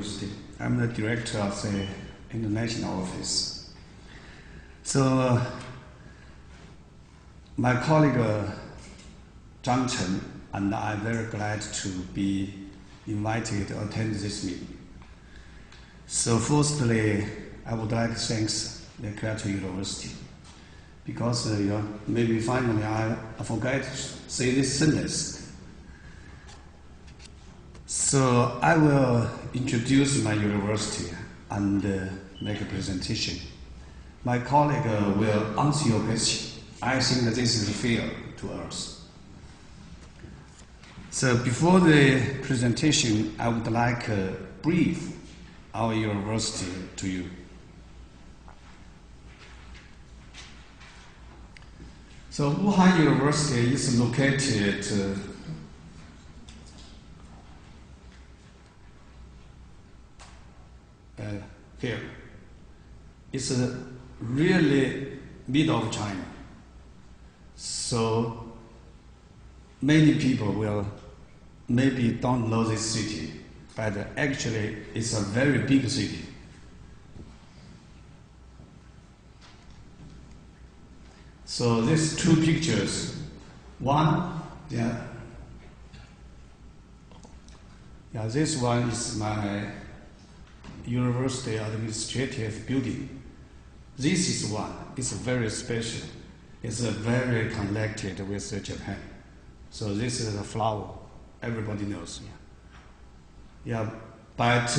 University. I'm the director of the international office. So my colleague Zhang Chen and I are very glad to be invited to attend this meeting. So firstly, I would like to thank the Kyoto University because maybe finally I forgot to say this sentence. So I will introduce my university and make a presentation. My colleague will answer your question. I think that this is fair to us. So before the presentation, I would like to brief our university to you. So Wuhan University is located here. It's really middle of China. So many people will maybe don't know this city, but actually it's a very big city. So these two pictures, one, this one is my university administrative building. This is one. It's very special. It's very connected with Japan. So this is a flower. Everybody knows. But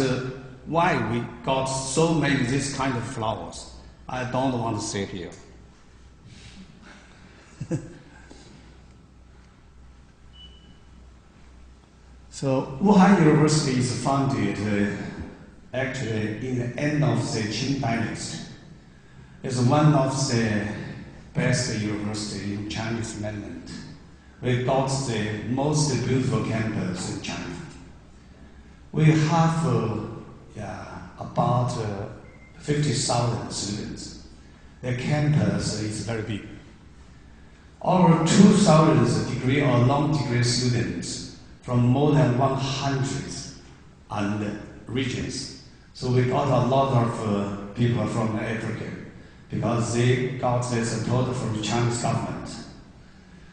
why we got so many this kind of flowers? I don't want to say here. So Wuhan University is founded actually in the end of the Qing dynasty. It's one of the best universities in Chinese mainland. We got the most beautiful campus in China. We have about 50,000 students. The campus is very big. Over 2,000 degree or non-degree students from more than 100 and regions. So we got a lot of people from Africa because they got the support from the Chinese government.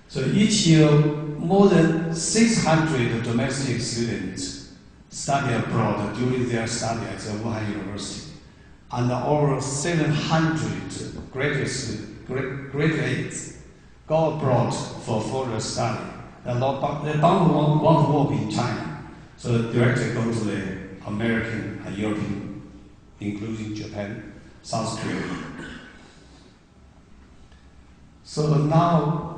So each year, more than 600 domestic students study abroad during their study at the Wuhan University, and over 700 graduates go abroad for further study. They don't want to work in China, so directly go to the American and European, including Japan, South Korea. So now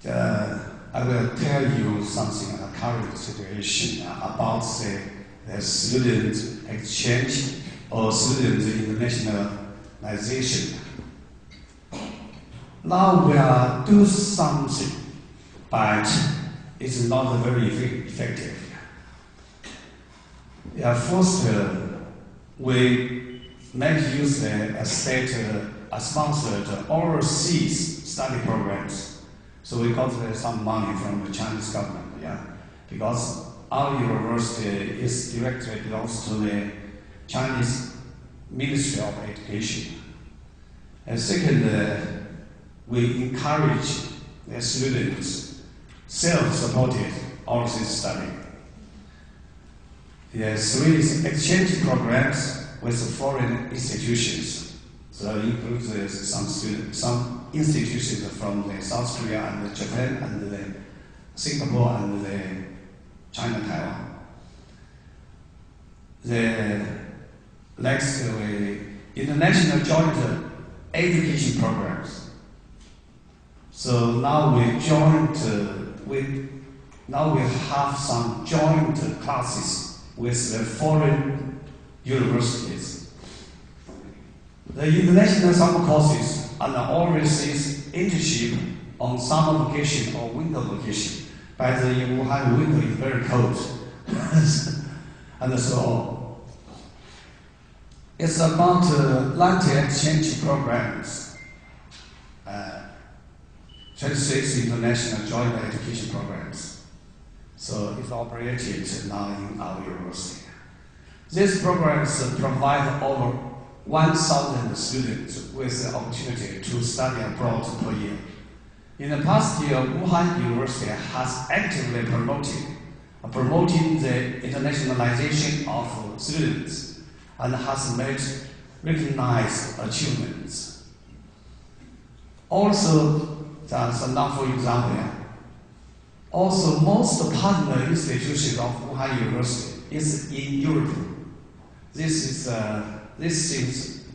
I will tell you something about the current situation about the student exchange or student internationalization. Now we are doing something, but it's not very effective. First, we make use of state-sponsored overseas study programs. So we got some money from the Chinese government, because our university is directly belongs to the Chinese Ministry of Education. And second, we encourage the students self-supported overseas study. Three exchange programs with foreign institutions. So it includes some institutions from the South Korea and Japan and the Singapore and the China, Taiwan. The next, international joint education programs. So now now we have some joint classes with the foreign universities. The international summer courses and overseas internship on summer vacation or winter vacation. But in Wuhan, winter is very cold, and so on. It's about language exchange programs, 26 international joint education programs. So it's operated now in our university. These programs provide over 1,000 students with the opportunity to study abroad per year. In the past year, Wuhan University has actively promoting the internationalization of students and has made recognized achievements. Also, that's enough for example. Also, most partner institutions of Wuhan University is in Europe. This seems,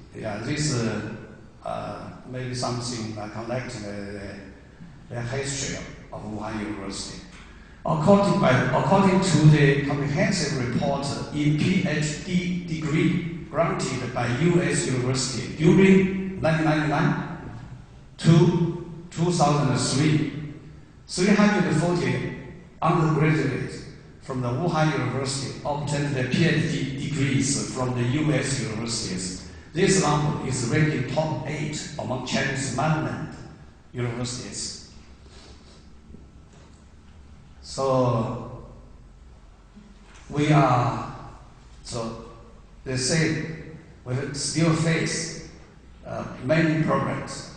maybe something connecting the history of Wuhan University. According to the comprehensive report in PhD degree granted by U.S. University during 1999 to 2003, 340 undergraduates from the Wuhan University obtained their PhD degrees from the U.S. universities. This number is ranking top 8 among Chinese mainland universities. So they say we still face many problems.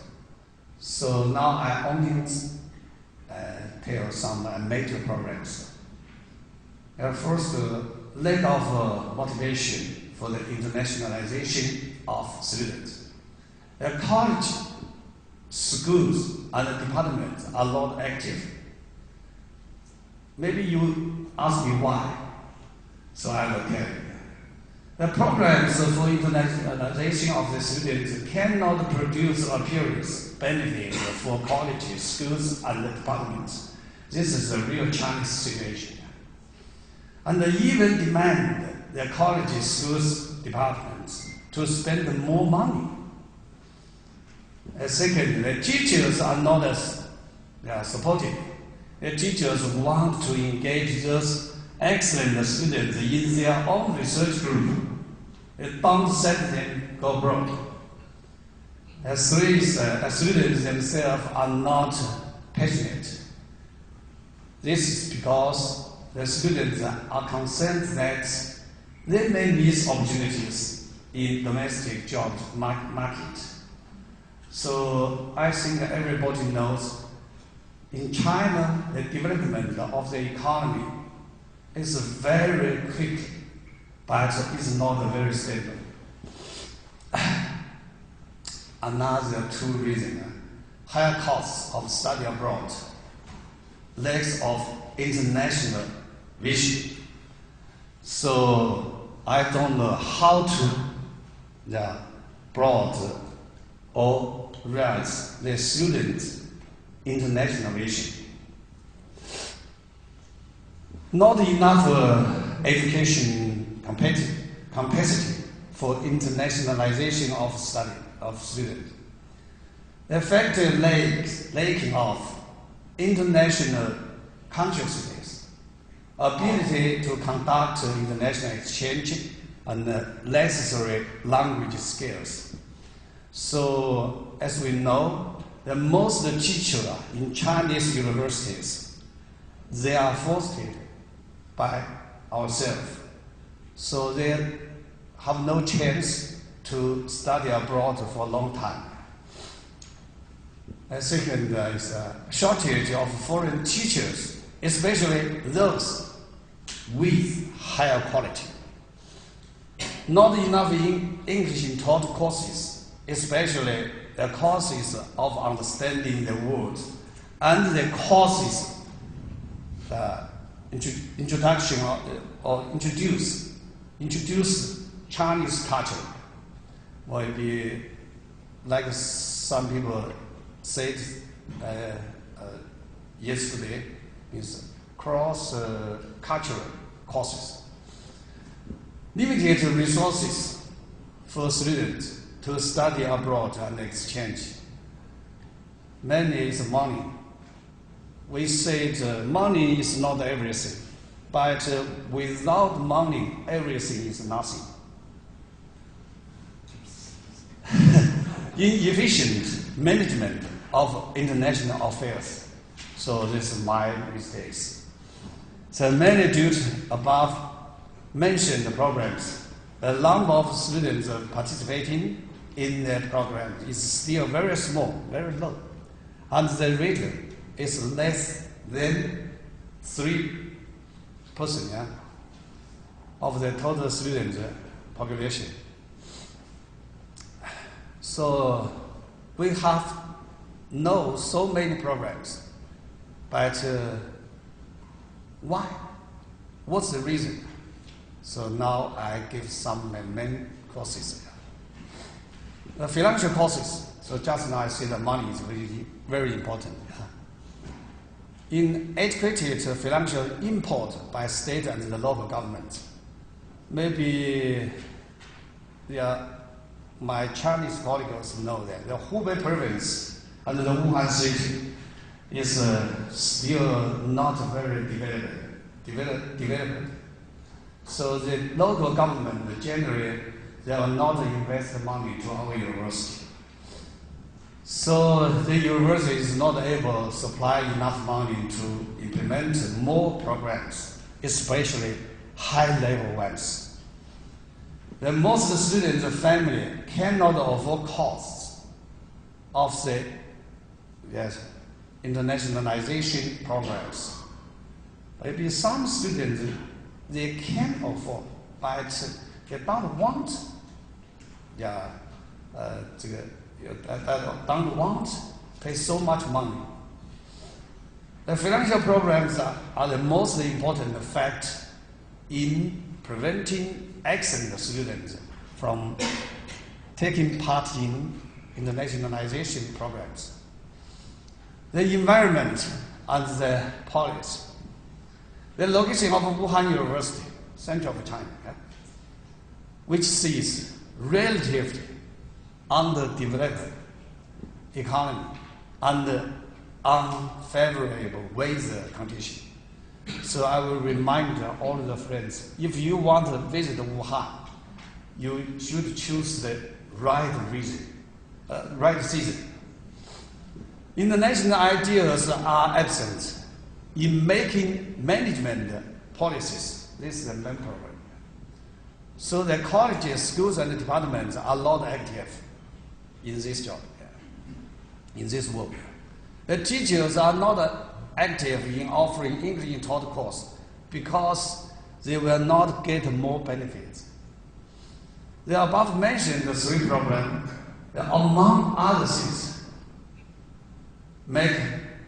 So now I only tell some major problems. First, lack of motivation for the internationalization of students. College, schools, and departments are not active. Maybe you ask me why, so I will tell you. The programs for internationalization of the students cannot produce appearance benefit for colleges, schools, and departments. This is a real Chinese situation. And they even demand the colleges, schools, departments to spend more money. Second, the teachers are not as supportive. The teachers want to engage those excellent students in their own research group. They don't let them go abroad. Students themselves are not passionate. This is because the students are concerned that they may miss opportunities in domestic job market. So I think everybody knows in China, the development of the economy is very quick, but it's not very stable. Another two reasons: higher costs of study abroad, lack of international vision. So I don't know how to broad or raise the students' international vision. Not enough education capacity for internationalization of study of students. The factor lacking of international consciousness, ability to conduct international exchange, and necessary language skills. So, as we know, the most teachers in Chinese universities, they are forced by ourselves. So they have no chance to study abroad for a long time. And second is a shortage of foreign teachers, especially those with higher quality. Not enough English taught courses, especially the courses of understanding the world and the courses introduction or introduce Chinese culture. Will be like some people said yesterday, is cross-cultural courses. Limited resources for students to study abroad and exchange. Money is money. We said money is not everything, but without money, everything is nothing. Inefficient management of international affairs. So this is my mistakes. So many due to above mentioned problems, The number of students participating in the program is still very small, very low, and the rate is less than 3% of the total student population. So we have so many programs, but why? What's the reason? So now I give some main courses. The financial courses. So just now I say the money is very, very important. In educated financial import by state and the local government. Maybe my Chinese colleagues know that the Hubei province and the Wuhan city is still not very developed. So the local government generally they will not invest money to our university. So the university is not able to supply enough money to implement more programs, especially high-level ones. The most students' family cannot afford costs of the internationalization programs. Maybe some students they can afford, but they don't want. Don't want to pay so much money. The financial programs are the most important factor in preventing excellent students from taking part in internationalization programs. The environment and the policy. The location of Wuhan University, center of China, which sees relatively underdeveloped economy and unfavorable weather conditions. So I will remind all the friends, if you want to visit Wuhan, you should choose the right season. International ideas are absent in making management policies. This is the main problem. So the colleges, schools, and departments are not active in this job, in this work. The teachers are not active in offering English taught course because they will not get more benefits. The above mentioned three problems, among other things, make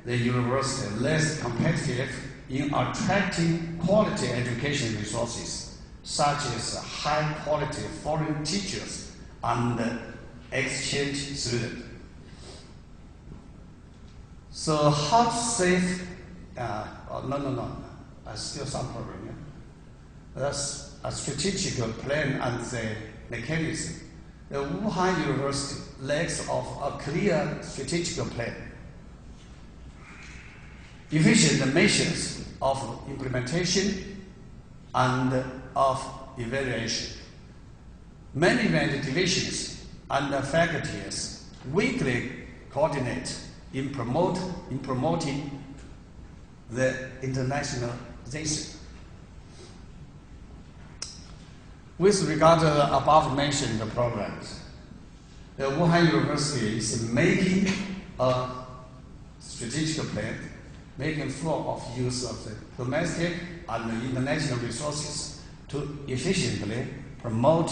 the university less competitive in attracting quality education resources, such as high-quality foreign teachers and exchange students. So how to save, still some problem. That's a strategic plan and the mechanism. The Wuhan University lacks of a clear strategic plan, efficient measures of implementation and of evaluation. Management divisions and faculties weekly coordinate in promoting the internationalization. With regard to the above-mentioned programs, the Wuhan University is making a strategic plan, making full of use of the domestic and international resources to efficiently promote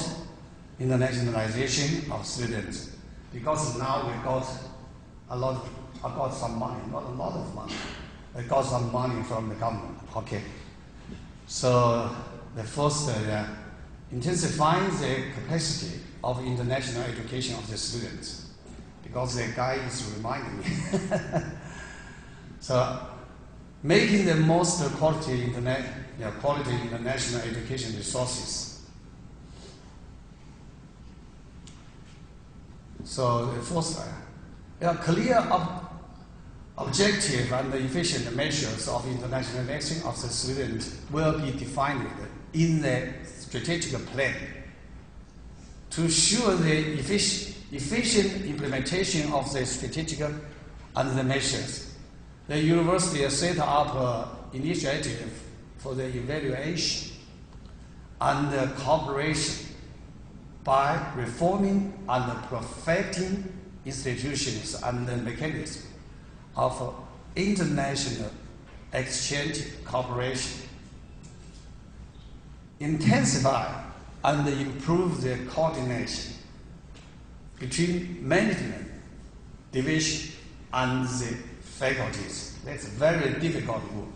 internationalization of students. Because now we got some money, not a lot of money. We got some money from the government. Okay. So the first, intensifying the capacity of international education of the students, because the guy is reminding me. So making the most quality international education resources. So the first, clear objective and efficient measures of internationalization of the student will be defined in the strategic plan to ensure the efficient implementation of the strategic and the measures. The university has set up an initiative for the evaluation and cooperation by reforming and perfecting institutions and the mechanisms of international exchange cooperation, intensify and improve the coordination between management division and the faculties. That's very difficult work.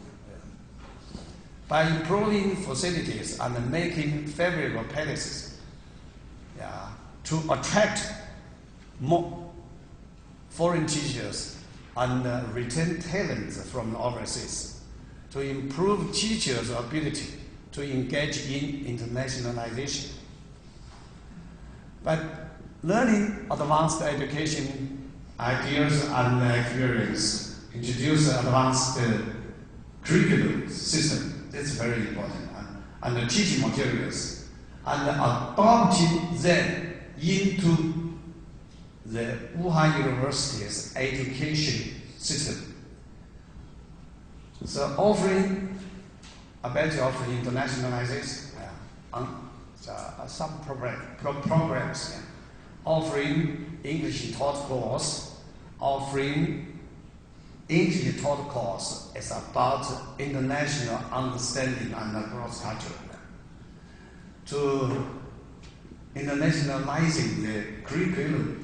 By improving facilities and making favorable policies to attract more foreign teachers and retain talents from overseas, to improve teachers' ability to engage in internationalization. But learning advanced education ideas and experience, introduce advanced curriculum system, that's very important, and the teaching materials, and adopting them into the Wuhan University's education system. So offering a better of internationalization, some programs, offering English taught course, offering English taught course is about international understanding and cross-culture. To internationalizing the curriculum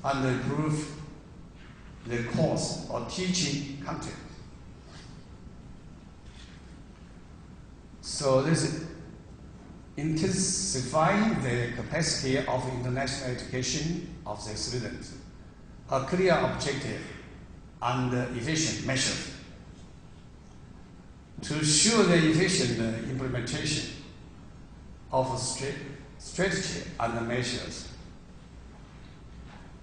and improve the course or teaching content. So this is intensifying the capacity of international education of the students, a clear objective and efficient measure to ensure the efficient implementation of strategy and measures,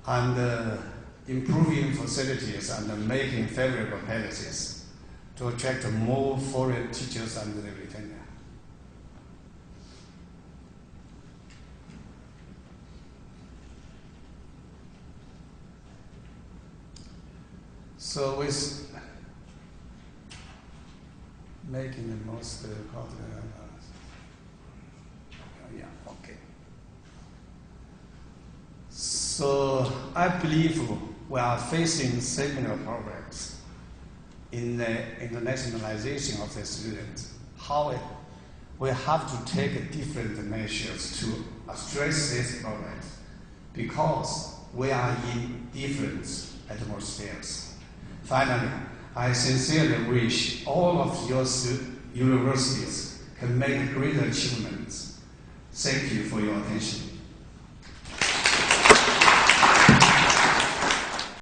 and improving facilities and making favorable policies to attract more foreign teachers and the retention. So with making the most So I believe we are facing similar problems in the internationalization of the students. However, we have to take different measures to address these problems because we are in different atmospheres. Finally, I sincerely wish all of your universities can make great achievements. Thank you for your attention.